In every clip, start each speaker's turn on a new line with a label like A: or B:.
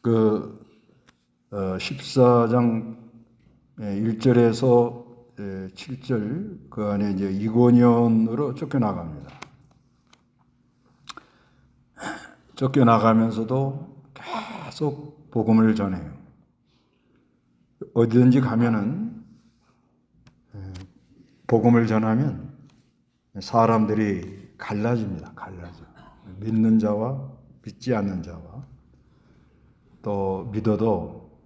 A: 14장 1절에서 7절 그 안에 이제 이고니온으로 쫓겨나갑니다. 쫓겨나가면서도 계속 복음을 전해요. 어디든지 가면은 복음을 전하면 사람들이 갈라집니다. 갈라져. 믿는 자와 믿지 않는 자와 또 믿어도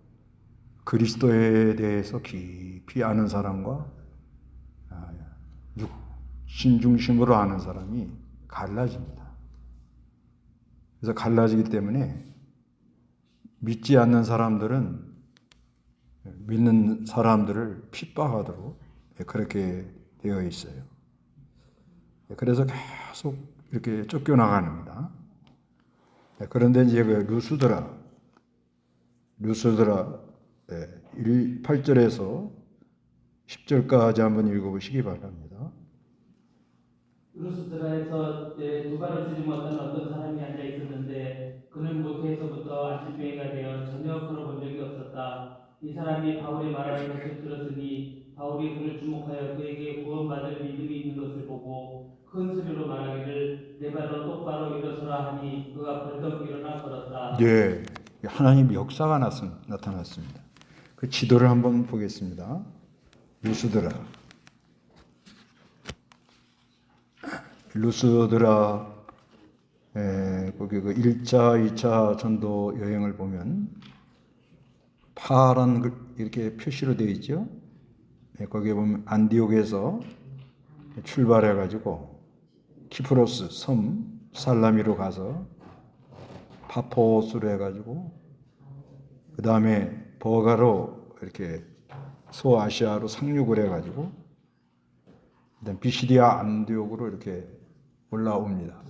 A: 그리스도에 대해서 깊이 아는 사람과 육신 중심으로 아는 사람이 갈라집니다. 그래서 갈라지기 때문에 믿지 않는 사람들은 믿는 사람들을 핍박하도록 그렇게 되어 있어요. 그래서 계속 이렇게 쫓겨나갑니다. 그런데 이제 그 루스드라 8절에서 10절까지 한번 읽어보시기 바랍니다.
B: 루스드라에서 두 발을 쓰지 못한 어떤 사람이 앉아 있었는데 그는 모태에서부터 안진뱅이가 되어 전혀 걸어본 적이 없었다. 이 사람이 바울이 말하는 것을 들었으니 바울이 그를 주목하여 그에게 구원받을 믿음이 있는 것을 보고 큰 소리로 말하기를 내 발로 똑바로 일어서라 하니 그가 벌떡 일어나 걸었다.
A: 예, 하나님의 역사가 나타났습니다. 그 지도를 한번 보겠습니다. 루스드라 거기 그 1차, 2차 전도 여행을 보면 파란 이렇게 표시로 되어 있죠. 거기에 보면 안디옥에서 출발해 가지고 키프로스 섬 살라미로 가서 파포스로 해 가지고 그 다음에 버가로 이렇게 소아시아로 상륙을 해 가지고 그다음 비시디아 안디옥으로 이렇게 올라옵니다.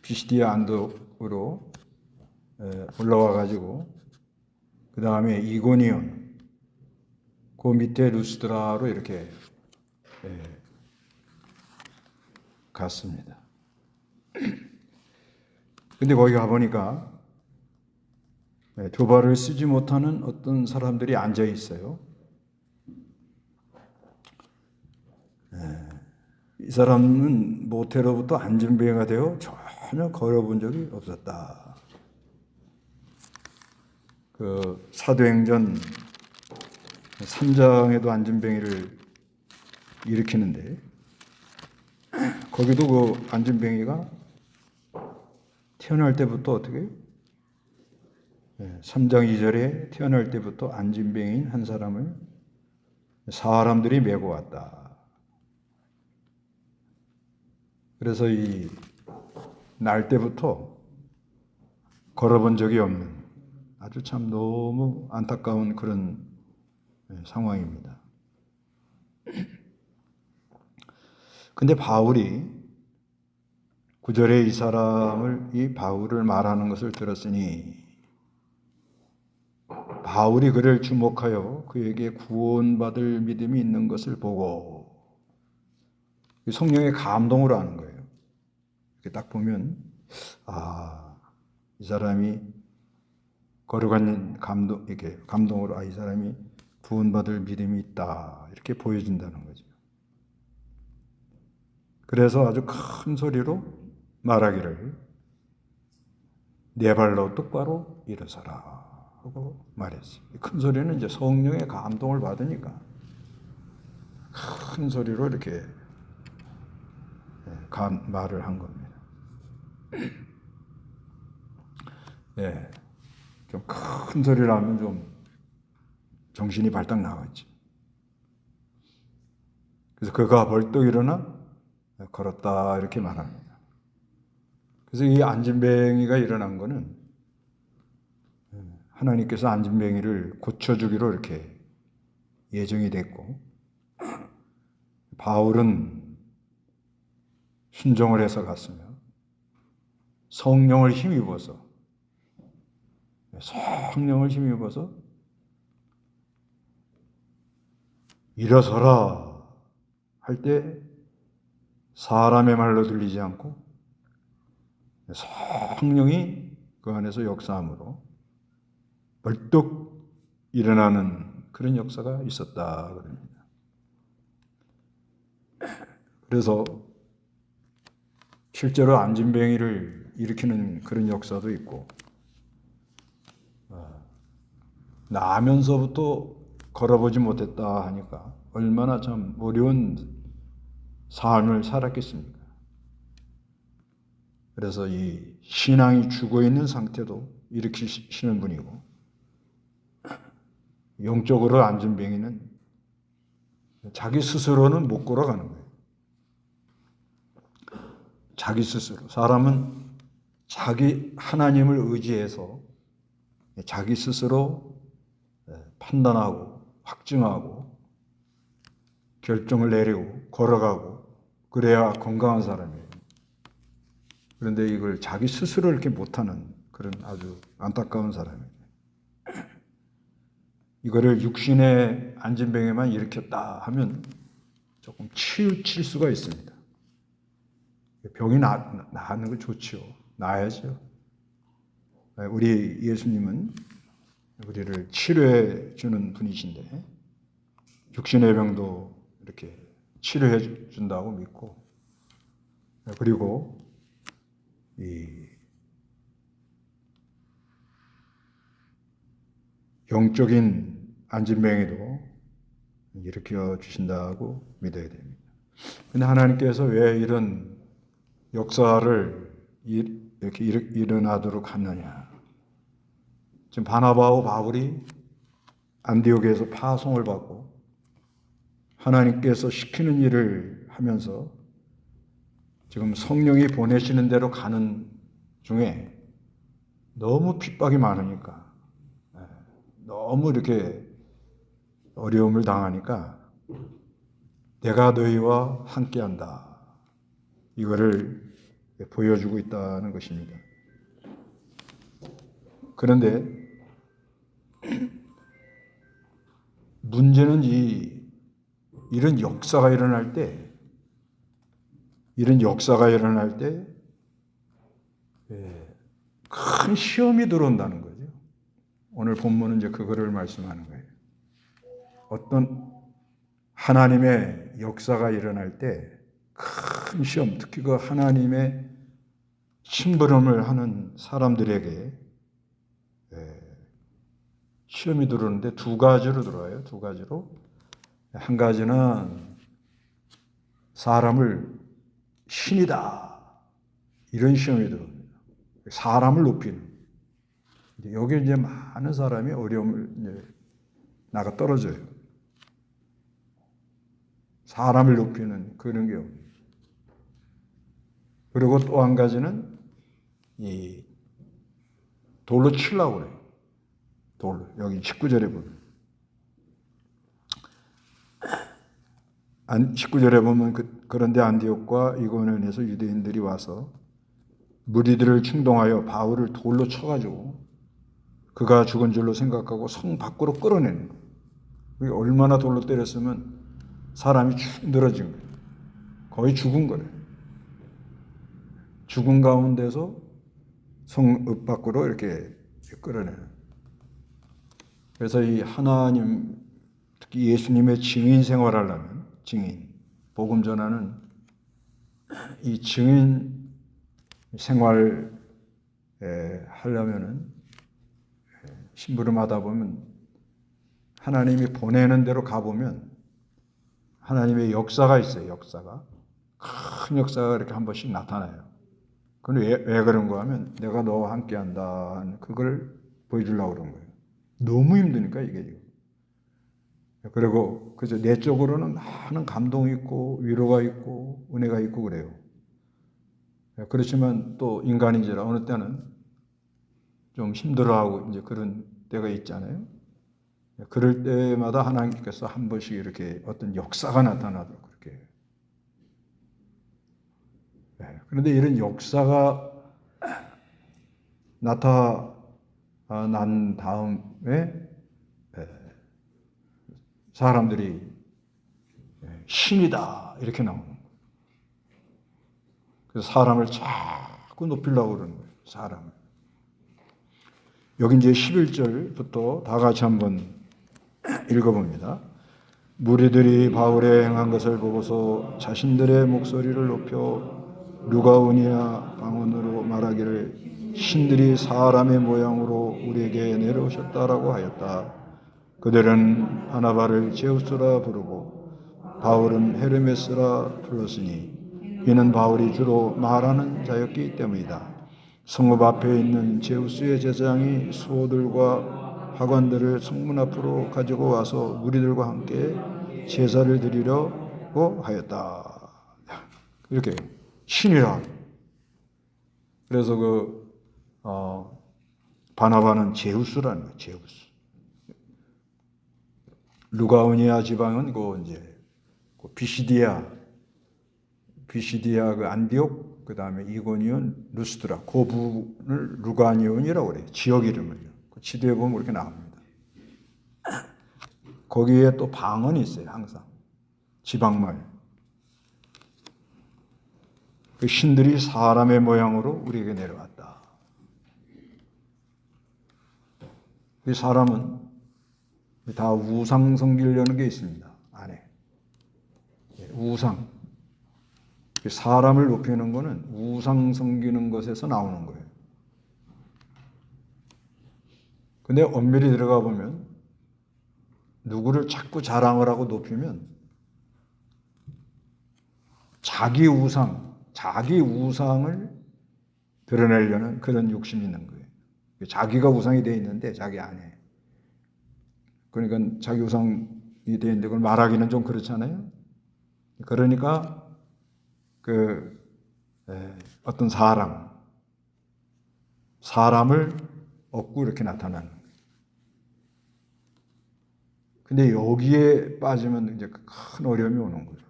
A: 비시디아 안디옥으로 올라와 가지고 그 다음에 이고니온 그 밑에 루스드라로 이렇게 갔습니다. 근데 거기 가보니까 두 발을 쓰지 못하는 어떤 사람들이 앉아 있어요. 이 사람은 모태로부터 안진뱅이가 되어 전혀 걸어본 적이 없었다. 그 사도행전 3장에도 안진뱅이를 일으키는데 거기도 그 안진뱅이가 태어날 때부터 어떻게 3장 2절에 태어날 때부터 안진뱅이인 한 사람을 사람들이 메고 왔다. 그래서 이 날 때부터 걸어본 적이 없는 아주 참 너무 안타까운 그런 상황입니다. 근데 바울이 9절에 이 바울을 말하는 것을 들었으니 바울이 그를 주목하여 그에게 구원받을 믿음이 있는 것을 보고 성령의 감동으로 하는 거예요. 이렇게 딱 보면 이 사람이 거룩한 감동으로 이 사람이 구원받을 믿음이 있다 이렇게 보여진다는 거죠. 그래서 아주 큰 소리로 말하기를 내 발로 똑바로 일어서라 하고 말했어요. 큰 소리는 이제 성령의 감동을 받으니까 큰 소리로 이렇게 말을 한 겁니다. 좀 큰 소리를 하면 좀 정신이 발딱 나갔지. 그래서 그가 벌떡 일어나 걸었다 이렇게 말합니다. 그래서 이 안진뱅이가 일어난 거는 하나님께서 안진뱅이를 고쳐주기로 이렇게 예정이 됐고 바울은 순종을 해서 갔으며 성령을 힘입어서 일어서라 할 때 사람의 말로 들리지 않고 성령이 그 안에서 역사함으로 벌떡 일어나는 그런 역사가 있었다 그럽니다. 그래서 실제로 안진뱅이를 일으키는 그런 역사도 있고, 나면서부터 걸어보지 못했다 하니까 얼마나 참 어려운 삶을 살았겠습니까? 그래서 이 신앙이 죽어 있는 상태도 일으키시는 분이고, 영적으로 안진뱅이는 자기 스스로는 못 걸어가는 거예요. 자기 스스로. 사람은 자기 하나님을 의지해서 자기 스스로 판단하고 확증하고 결정을 내리고 걸어가고 그래야 건강한 사람이에요. 그런데 이걸 자기 스스로 이렇게 못하는 그런 아주 안타까운 사람이에요. 이거를 육신의 안진뱅이만 일으켰다 하면 조금 치우칠 수가 있습니다. 병이 나는 거 좋지요. 나아야죠. 우리 예수님은 우리를 치료해 주는 분이신데 육신의 병도 이렇게 치료해 준다고 믿고, 그리고 이 영적인 안진뱅이도 일으켜 주신다고 믿어야 됩니다. 근데 하나님께서 왜 이런 역사를 이렇게 일어나도록 하느냐? 지금 바나바와 바울이 안디옥에서 파송을 받고 하나님께서 시키는 일을 하면서 지금 성령이 보내시는 대로 가는 중에 너무 핍박이 많으니까, 너무 이렇게 어려움을 당하니까 내가 너희와 함께한다. 이거를 보여주고 있다는 것입니다. 그런데 문제는 이런 역사가 일어날 때, 큰 시험이 들어온다는 거죠. 오늘 본문은 이제 그거를 말씀하는 거예요. 어떤 하나님의 역사가 일어날 때 큰 시험, 특히 그 하나님의 심부름을 하는 사람들에게 시험이 들어오는데 두 가지로 들어와요. 두 가지로. 한 가지는 사람을 신이다, 이런 시험이 들어옵니다. 사람을 높이는. 여기 이제 많은 사람이 어려움을 이제 나가 떨어져요. 사람을 높이는 그런 경우. 그리고 또 한 가지는 이 돌로 치려고 그래요. 돌로. 여기 19절에 보면. 19절에 보면 그런데 안디옥과 이고니온에서 유대인들이 와서 무리들을 충동하여 바울을 돌로 쳐가지고 그가 죽은 줄로 생각하고 성 밖으로 끌어내는 거예요. 얼마나 돌로 때렸으면 사람이 축 늘어진 거예요. 거의 죽은 거예요. 죽은 가운데서 성읍 밖으로 이렇게 끌어내는. 그래서 이 하나님, 특히 예수님의 증인 생활하려면, 증인, 복음 전하는 이 증인 생활 하려면은 심부름하다 보면 하나님이 보내는 대로 가보면 하나님의 역사가 있어요. 역사가. 큰 역사가 이렇게 한 번씩 나타나요. 근데 왜 그런가 하면 내가 너와 함께한다. 그걸 보여주려고 그런 거예요. 너무 힘드니까 이게 지금. 그리고 그래서 내적으로는 많은 감동이 있고 위로가 있고 은혜가 있고 그래요. 그렇지만 또 인간인지라 어느 때는 좀 힘들어하고 이제 그런 때가 있잖아요. 그럴 때마다 하나님께서 한 번씩 이렇게 어떤 역사가 나타나도록 그렇게. 그런데 이런 역사가 나타난 다음에 사람들이 신이다 이렇게 나오는 거예요. 그래서 사람을 자꾸 높이려고 그러는 거예요. 사람을. 여기 이제 11절부터 다 같이 한번 읽어봅니다. 무리들이 바울의 행한 것을 보고서 자신들의 목소리를 높여 루가오니아 방언으로 말하기를 신들이 사람의 모양으로 우리에게 내려오셨다라고 하였다. 그들은 바나바를 제우스라 부르고 바울은 헤르메스라 불렀으니 이는 바울이 주로 말하는 자였기 때문이다. 성읍 앞에 있는 제우스의 제사장이 수호들과 하관들을 성문 앞으로 가지고 와서 무리들과 함께 제사를 드리려고 하였다. 이렇게 신이라. 그래서 바나바는 제우스라는 거예요. 제우스. 루가오니아 지방은 비시디아 그 안디옥, 그 다음에 이고니온, 루스드라, 그 부분을 루가니온이라고 그래요. 지역 이름을요. 그 지도에 보면 그렇게 나옵니다. 거기에 또 방언이 있어요. 항상 지방말. 그 신들이 사람의 모양으로 우리에게 내려왔다. 이 사람은 다 우상 섬기려는 게 있습니다. 안에 우상. 사람을 높이는 것은 우상 섬기는 것에서 나오는 거예요. 근데 엄밀히 들어가 보면 누구를 자꾸 자랑을 하고 높이면 자기 우상을 드러내려는 그런 욕심이 있는 거예요. 자기가 우상이 되어 있는데 자기 안에. 그러니까 자기 우상이 되어 있는데 그걸 말하기는 좀 그렇잖아요. 그러니까 어떤 사람을 얻고 이렇게 나타나는 거예요. 근데 여기에 빠지면 이제 큰 어려움이 오는 거죠.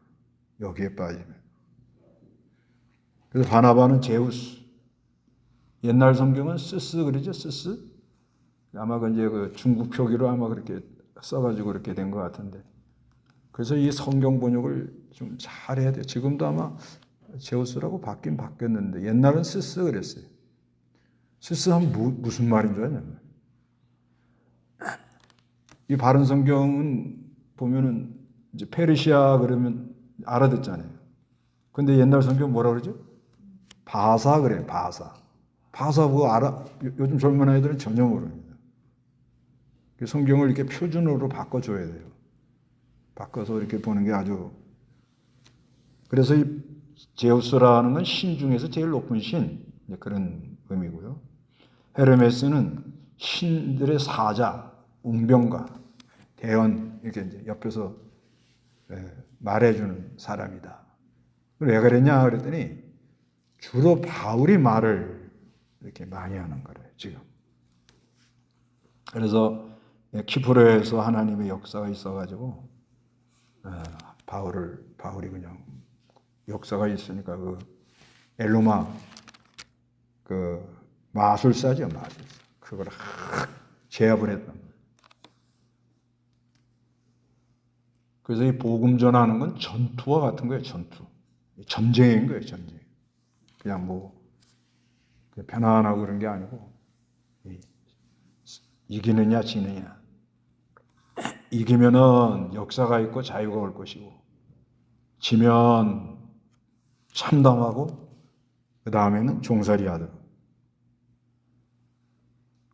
A: 여기에 빠지면. 그래서 바나바는 제우스. 옛날 성경은 스스 그러죠, 스스. 아마 이제 그 중국 표기로 아마 그렇게 써가지고 그렇게 된 것 같은데. 그래서 이 성경 번역을 좀 잘해야 돼요. 지금도 아마 제우스라고 바뀌었는데 옛날은 스스 그랬어요. 스스 하면 무슨 말인 줄 아냐면 이 바른 성경은 보면은 이제 페르시아 그러면 알아듣잖아요. 근데 옛날 성경 뭐라 그러죠? 바사 그래요. 바사 그거 알아? 요즘 젊은 아이들은 전혀 모릅니다. 성경을 이렇게 표준어로 바꿔줘야 돼요. 바꿔서 이렇게 보는 게 아주. 그래서 이 제우스라는 건 신 중에서 제일 높은 신, 그런 의미고요. 헤르메스는 신들의 사자, 웅병가, 대원, 이렇게 이제 옆에서 말해주는 사람이다. 왜 그랬냐 그랬더니 주로 바울이 말을 이렇게 많이 하는 거래요, 지금. 그래서 키프로에서 하나님의 역사가 있어가지고 바울이 그냥 역사가 있으니까 그 엘로마 그 마술사죠, 마술사. 그걸 제압을 했단 말이에요. 그래서 이 복음 전하는 건 전투와 같은 거예요, 전투. 전쟁인 거예요, 전쟁. 그냥 편안하고 그런 게 아니고 이기느냐 지느냐. 이기면은 역사가 있고 자유가 올 것이고 지면 참담하고 그 다음에는 종살이 하도록.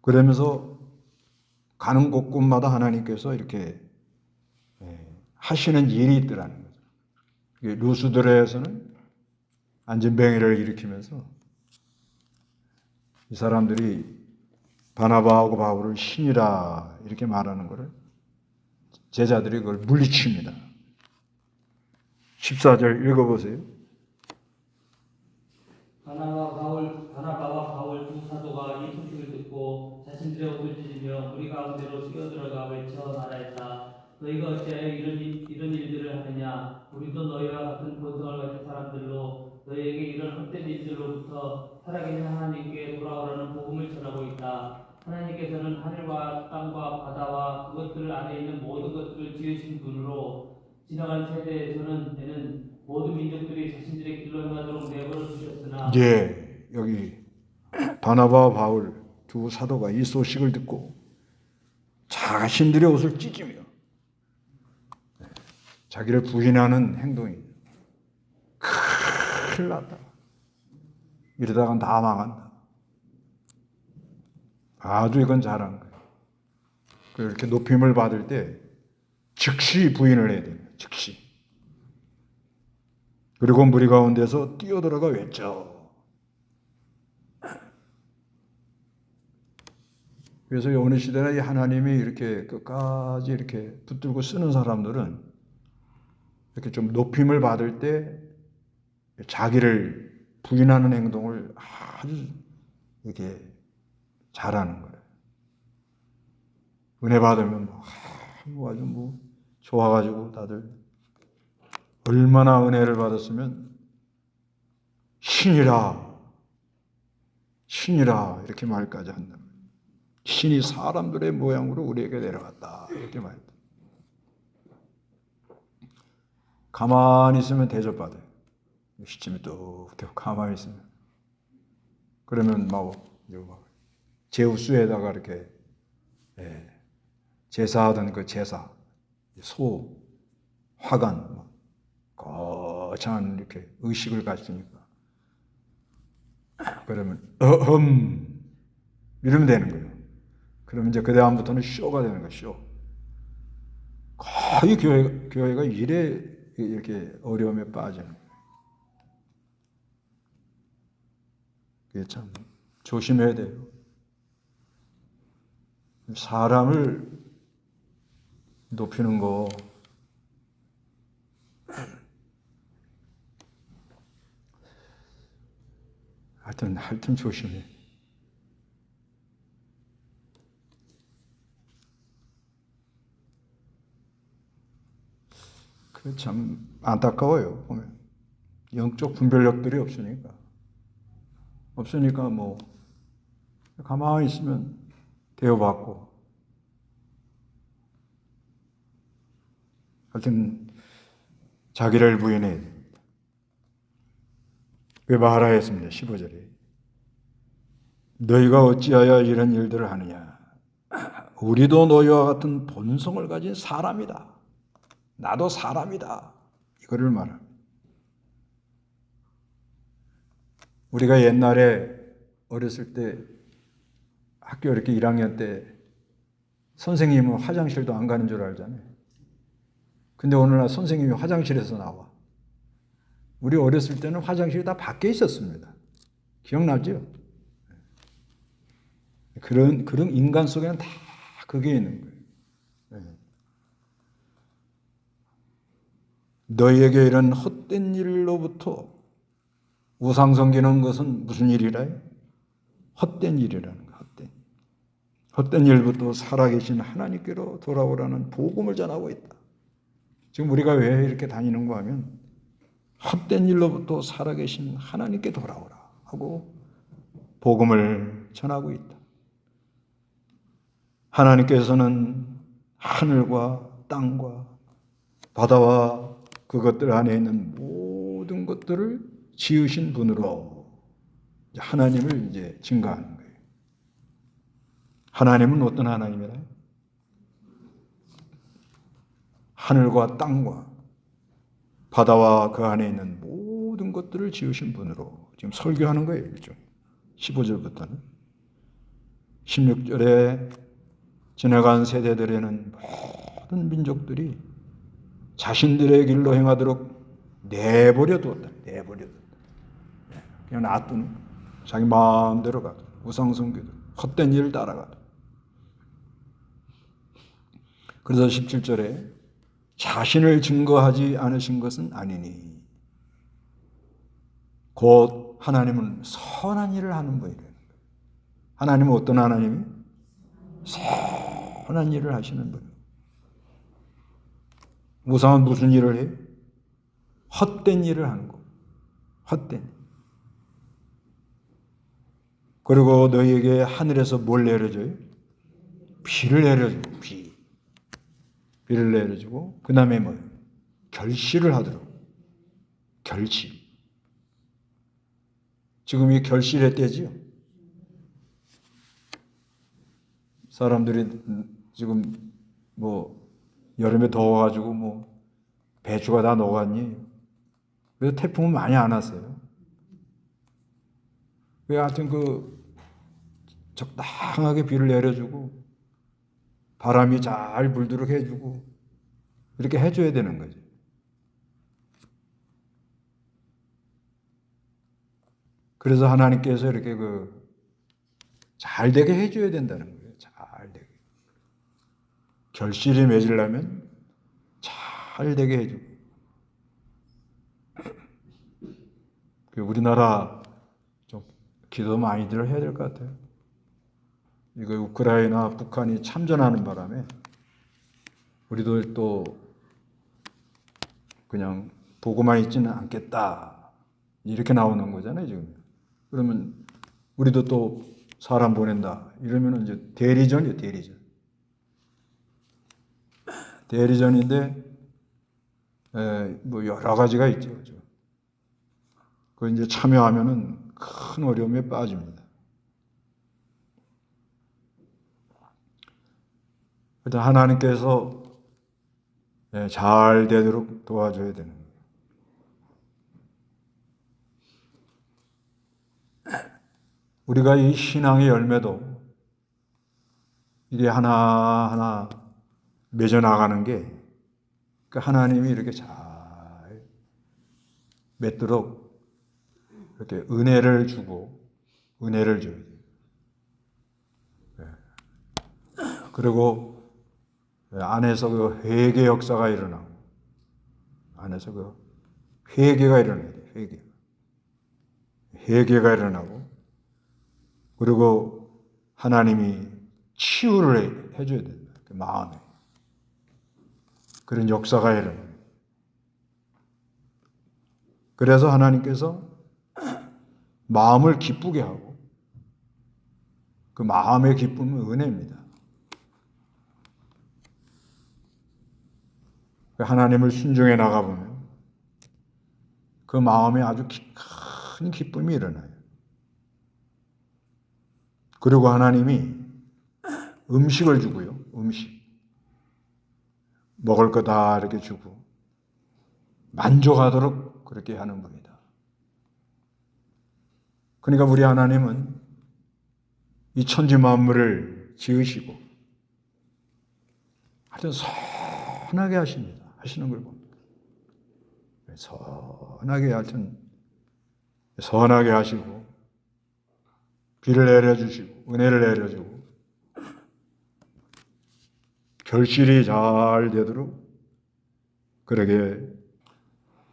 A: 그러면서 가는 곳곳마다 하나님께서 이렇게 하시는 일이 있더라는 거죠. 루스드레에서는 안전뱅이를 일으키면서 이 사람들이 바나바하고 바울을 신이라 이렇게 말하는 것을 제자들이 그걸 물리칩니다. 14절 읽어보세요.
B: 바나바와 바울 두 사도가 이 소식을 듣고 자신들의 옷을 찢으며 무리 가운데로 뛰어들어가 외쳐 말하였다. 너희가 어찌하여 이런 일들을 하느냐? 우리도 너희와 같은 본성을 가진 사람들로 너희에게 이런 헛된 일들로부터 살아계신 하나님께 돌아오라는 복음을 전하고 있다. 하나님께서는 하늘과 땅과 바다와 그것들 안에 있는 모든 것들을 지으신 분으로 지나간 세대에서는 모든 민족들이 자신들의 길로 행하도록 내버려 두셨으나
A: 여기 바나바와 바울 두 사도가 이 소식을 듣고 자신들의 옷을 찢으며 자기를 부인하는 행동이 큰일 났다. 이러다가 다 망한다. 아주 이건 잘한 거예요. 그렇게 높임을 받을 때 즉시 부인을 해야 돼요. 즉시. 그리고 무리 가운데서 뛰어들어가 외쳐. 그래서 어느 시대나 이 하나님이 이렇게 끝까지 이렇게 붙들고 쓰는 사람들은 이렇게 좀 높임을 받을 때 자기를 부인하는 행동을 아주 이렇게 잘하는 거예요. 은혜 받으면 아주 좋아가지고 다들 얼마나 은혜를 받았으면 신이라 이렇게 말까지 한다. 신이 사람들의 모양으로 우리에게 내려왔다 이렇게 말했다. 가만히 있으면 대접받아요. 시침이 뚝 가만히 있으면. 그러면 제우스에다가 이렇게 제사하던 그 제사, 소, 화관, 거창한 이렇게 의식을 가지니까. 그러면 이러면 되는 거예요. 그러면 이제 그 다음부터는 쇼가 되는 거예요. 쇼. 거의 교회가 이렇게 어려움에 빠지는 거예요. 그게 참 조심해야 돼요. 사람을 높이는 거 하여튼 조심해. 그 참 안타까워요. 보면 영적 분별력들이 없으니까 가만히 있으면 대우받고. 하여튼 자기를 부인해야 됩니다. 그 말하였습니다. 15절에 너희가 어찌하여 이런 일들을 하느냐. 우리도 너희와 같은 본성을 가진 사람이다. 나도 사람이다. 이거를 말합니다. 우리가 옛날에 어렸을 때 학교 이렇게 1학년 때 선생님은 화장실도 안 가는 줄 알잖아요. 근데 오늘날 선생님이 화장실에서 나와. 우리 어렸을 때는 화장실이 다 밖에 있었습니다. 기억나죠? 그런 인간 속에는 다 그게 있는 거예요. 너희에게 이런 헛된 일로부터 우상 섬기는 것은 무슨 일이라요? 헛된 일이라는 거예요. 헛된 일부터 살아계신 하나님께로 돌아오라는 복음을 전하고 있다. 지금 우리가 왜 이렇게 다니는 거 하면 헛된 일로부터 살아계신 하나님께 돌아오라 하고 복음을 전하고 있다. 하나님께서는 하늘과 땅과 바다와 그것들 안에 있는 모든 것들을 지으신 분으로 하나님을 이제 증거하는 거예요. 하나님은 어떤 하나님이라? 하늘과 땅과 바다와 그 안에 있는 모든 것들을 지으신 분으로 지금 설교하는 거예요. 일종 15절부터는 16절에 지나간 세대들에는 모든 민족들이 자신들의 길로 행하도록 내버려 두었다. 그냥 놔두는 자기 마음대로 가도 우상 숭배도 헛된 일을 따라가도. 그래서 17절에 자신을 증거하지 않으신 것은 아니니 곧 하나님은 선한 일을 하는 분이라는 거예요. 하나님은 어떤 하나님이? 선한 일을 하시는 분. 우상은 무슨 일을 해요? 헛된 일을 하는 거. 헛된 일. 그리고 너희에게 하늘에서 뭘 내려줘요? 비를 내려줘요. 비를 내려주고 그 다음에 뭐예요? 결실을 하도록. 결실. 지금 이 결실의 때지요. 사람들이 지금 뭐 여름에 더워가지고 뭐 배추가 다 녹았니? 그래서 태풍은 많이 안 왔어요. 하여튼 적당하게 비를 내려주고 바람이 잘 불도록 해주고 이렇게 해줘야 되는 거죠. 그래서 하나님께서 이렇게 잘 되게 해줘야 된다는 거예요. 잘 되게. 결실이 맺으려면 잘 되게 해주고. 우리나라 좀 기도 많이들 해야 될 것 같아요. 이거 우크라이나, 북한이 참전하는 바람에 우리도 또 그냥 보고만 있지는 않겠다. 이렇게 나오는 거잖아요, 지금. 그러면 우리도 또 사람 보낸다. 이러면 이제 대리전이에요, 대리전. 대리전인데, 뭐 여러 가지가 있죠. 그죠? 그 이제 참여하면은 큰 어려움에 빠집니다. 일단 하나님께서 잘 되도록 도와줘야 되는 거예요. 우리가 이 신앙의 열매도 이게 하나하나 맺어나가는 게 하나님이 이렇게 잘 맺도록 이렇게 은혜를 주고 은혜를 줘야 돼요. 그리고 안에서 회개 역사가 일어나고 안에서 회개가 일어나야 돼요. 회개가 일어나고 그리고 하나님이 치유를 해줘야 된다. 그 마음에 그런 역사가 일어나요. 그래서 하나님께서 마음을 기쁘게 하고 그 마음의 기쁨은 은혜입니다. 하나님을 순종해 나가보면 그 마음에 아주 큰 기쁨이 일어나요. 그리고 하나님이 음식을 주고요. 음식. 먹을 거 다 이렇게 주고 만족하도록 그렇게 하는 분이다. 그러니까 우리 하나님은 이 천지 만물을 지으시고 하여튼 선하게 하십니다. 하시는 걸 봅니다. 선하게 하여튼 선하게 하시고 비를 내려주시고 은혜를 내려주고 결실이 잘 되도록 그러게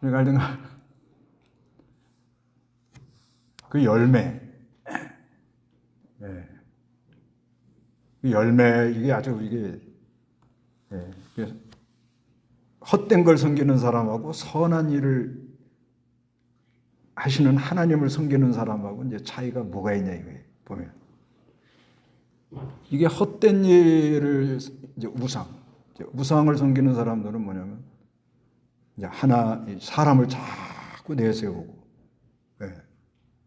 A: 그러니까 그 열매 그 열매 이게 아주 이게 헛된 걸 섬기는 사람하고 선한 일을 하시는 하나님을 섬기는 사람하고 이제 차이가 뭐가 있냐 이거예요. 보면 이게 헛된 일을 이제 우상을 섬기는 사람들은 뭐냐면 이제 사람을 자꾸 내세우고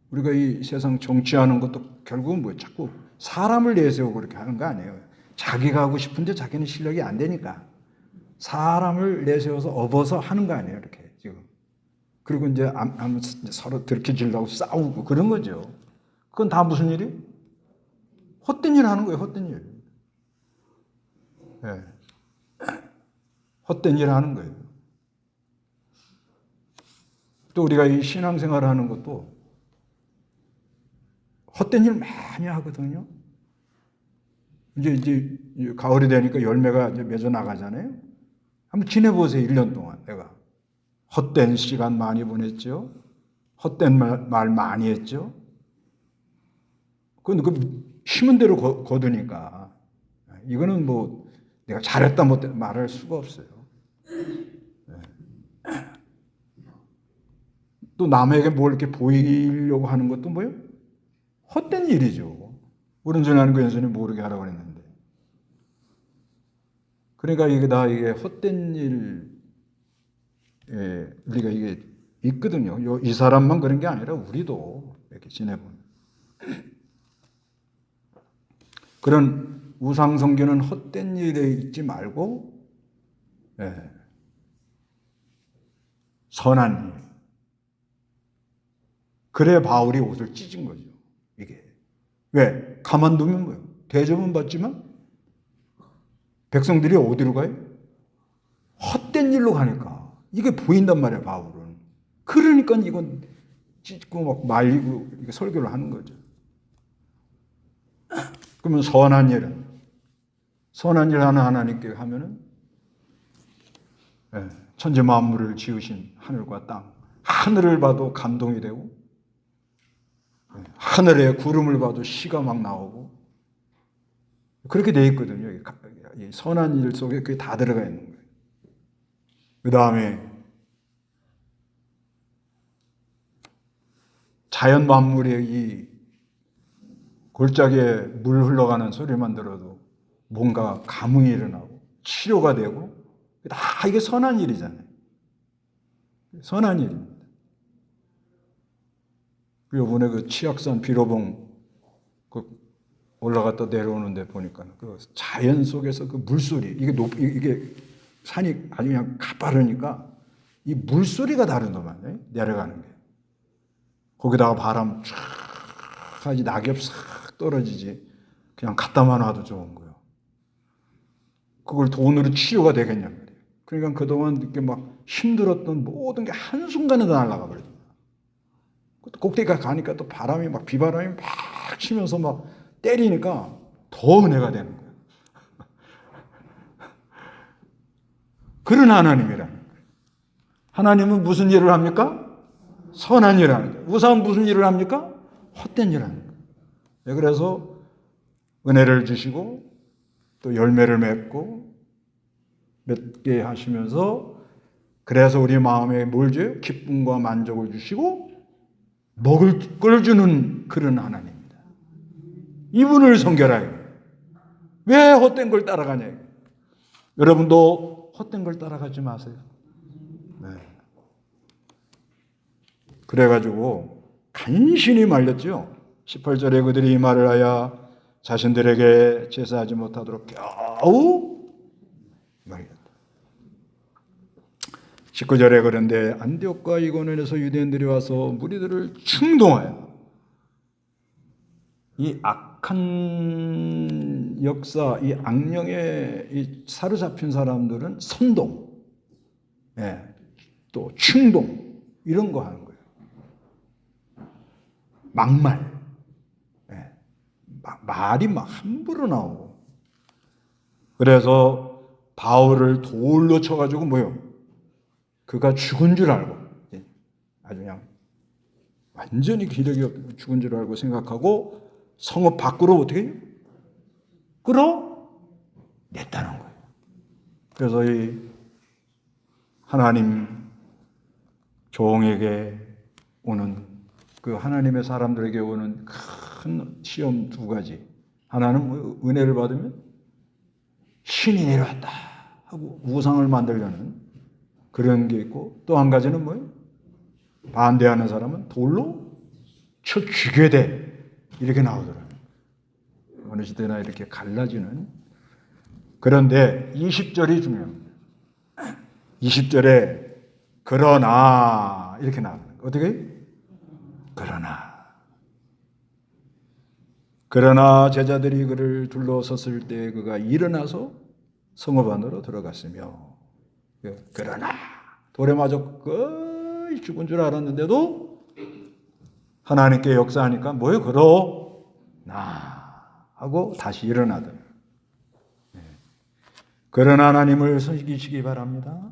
A: 우리가 이 세상 정치하는 것도 결국은 뭐예요? 자꾸 사람을 내세우고 그렇게 하는 거 아니에요. 자기가 하고 싶은데 자기는 실력이 안 되니까 사람을 내세워서 업어서 하는 거 아니에요, 이렇게 지금. 그리고 이제 서로 들켜지려고 싸우고 그런 거죠. 그건 다 무슨 일이? 헛된 일 하는 거예요, 헛된 일. 헛된 일 하는 거예요. 또 우리가 이 신앙생활을 하는 것도 헛된 일 많이 하거든요. 이제 가을이 되니까 열매가 이제 맺어 나가잖아요. 한번 지내보세요. 1년 동안 내가 헛된 시간 많이 보냈죠. 헛된 말 많이 했죠. 그건 심은 대로 거두니까 이거는 뭐 내가 잘했다 못했다 말할 수가 없어요. 또 남에게 뭘 이렇게 보이려고 하는 것도 뭐예요? 헛된 일이죠. 오른손에 하는 거 왼손에 모르게 하라고 그랬는데. 그러니까 이게 헛된 일, 우리가 이게 있거든요. 이 사람만 그런 게 아니라 우리도 이렇게 지내보면. 그런 우상 섬기는 헛된 일에 있지 말고 선한 일. 그래 바울이 옷을 찢은 거죠. 이게 왜? 가만두면 뭐예요? 대접은 받지만 백성들이 어디로 가요? 헛된 일로 가니까 이게 보인단 말이야, 바울은. 그러니까 이건 찢고 막 말리고 이게 설교를 하는 거죠. 그러면 선한 일 하는 하나님께 하면은 천지 만물을 지으신 하늘과 땅, 하늘을 봐도 감동이 되고 하늘에 구름을 봐도 시가 막 나오고 그렇게 돼 있거든요. 이 선한 일 속에 그게 다 들어가 있는 거예요. 그 다음에 자연 만물의 이 골짜기에 물 흘러가는 소리만 들어도 뭔가 감흥이 일어나고 치료가 되고 다 이게 선한 일이잖아요. 선한 일입니다. 이번에 그 치악산 비로봉 올라갔다 내려오는데 보니까 그 자연 속에서 그 물소리 이게 산이 아주 그냥 가파르니까 이 물소리가 다르더만 내려가는 게. 거기다가 바람 쫙 하지 낙엽 싹 떨어지지 그냥 갖다만 놔도 좋은 거예요. 그걸 돈으로 치료가 되겠냐 말이에요. 그러니까 그동안 이렇게 막 힘들었던 모든 게 한순간에 다 날아가 버려요. 꼭대기가 가니까 또 바람이 막 비바람이 막 치면서 막 때리니까 더 은혜가 되는 거예요. 그런 하나님이라는 거예요. 하나님은 무슨 일을 합니까? 선한 일을 하는 거예요. 우상은 무슨 일을 합니까? 헛된 일을 하는 거예요. 그래서 은혜를 주시고 또 열매를 맺고 맺게 하시면서 그래서 우리 마음에 뭘 줘요? 기쁨과 만족을 주시고 먹을 걸 주는 그런 하나님입니다. 이분을 섬겨라요. 왜 헛된 걸 따라가냐? 여러분도 헛된 걸 따라가지 마세요. 네. 그래가지고 간신히 말렸죠. 18절에 그들이 이 말을 하여 자신들에게 제사하지 못하도록 겨우 말렸다. 19절에 그런데 안디옥과 이고니온에서 유대인들이 와서 무리들을 충동하여 이 악한 역사, 이 악령에 이 사로잡힌 사람들은 선동, 또 충동 이런 거 하는 거예요. 막말, 말이 막 함부로 나오고. 그래서 바울을 돌로 쳐가지고 뭐요? 그가 죽은 줄 알고 아주 그냥 완전히 기력이 없고 죽은 줄 알고 생각하고 성읍 밖으로 어떻게 해요? 끌어냈다는 거예요. 그래서 이 하나님 종에게 오는 그 하나님의 사람들에게 오는 큰 시험 두 가지. 하나는 뭐 은혜를 받으면 신이 내려왔다 하고 우상을 만들려는 그런 게 있고 또 한 가지는 뭐예요? 반대하는 사람은 돌로 쳐 죽여야 돼. 이렇게 나오더라고요. 어느 시대나 이렇게 갈라지는. 그런데 20절이 중요합니다. 20절에 그러나 이렇게 나옵니다. 어떻게? 그러나 제자들이 그를 둘러섰을 때 그가 일어나서 성읍 안으로 들어갔으며 그러나 돌에 맞아 거의 죽은 줄 알았는데도 하나님께 역사하니까 뭐예요? 그러나 하고 다시 일어나더라. 그러나 하나님을 섬기시기 바랍니다.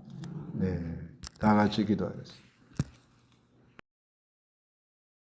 A: 다 같이 기도하겠습니다.